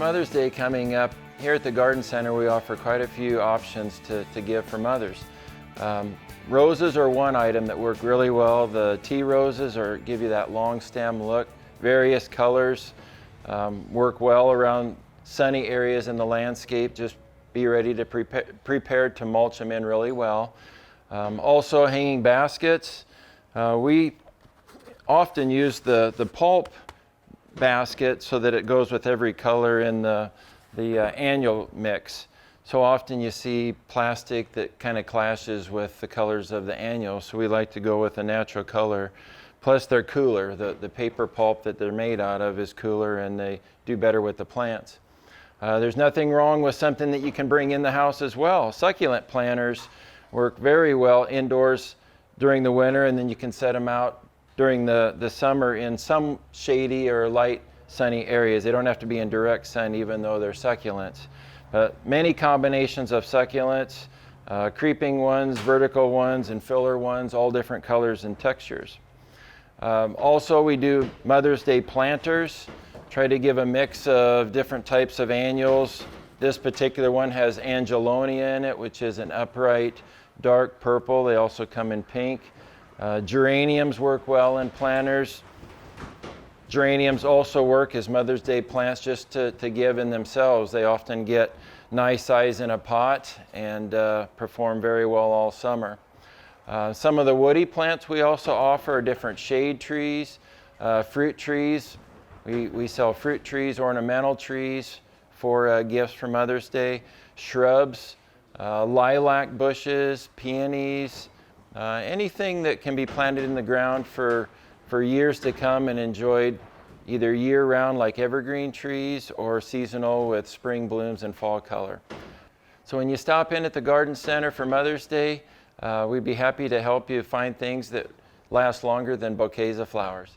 Mother's Day coming up, here at the Garden Center we offer quite a few options to give for mothers. Roses are one item that work really well. The tea roses give you that long stem look. Various colors work well around sunny areas in the landscape. Just be ready to prepared to mulch them in really well. Also hanging baskets. We often use the pulp basket so that it goes with every color in the annual mix. So often you see plastic that kind of clashes with the colors of the annual, so we like to go with a natural color. Plus they're cooler. The paper pulp that they're made out of is cooler and they do better with the plants. There's nothing wrong with something that you can bring in the house as well. Succulent planters work very well indoors during the winter, and then you can set them out during the summer in some shady or light sunny areas. They don't have to be in direct sun even though they're succulents. But many combinations of succulents, creeping ones, vertical ones, and filler ones, all different colors and textures. Also we do Mother's Day planters. Try to give a mix of different types of annuals. This particular one has angelonia in it, which is an upright dark purple. They also come in pink. Geraniums work well in planters. Geraniums also work as Mother's Day plants just to give in themselves. They often get nice size in a pot and perform very well all summer. Some of the woody plants we also offer are different shade trees, fruit trees. We sell fruit trees, ornamental trees for gifts for Mother's Day, shrubs, lilac bushes, peonies, anything that can be planted in the ground for years to come and enjoyed either year-round like evergreen trees or seasonal with spring blooms and fall color. So when you stop in at the Garden Center for Mother's Day, we'd be happy to help you find things that last longer than bouquets of flowers.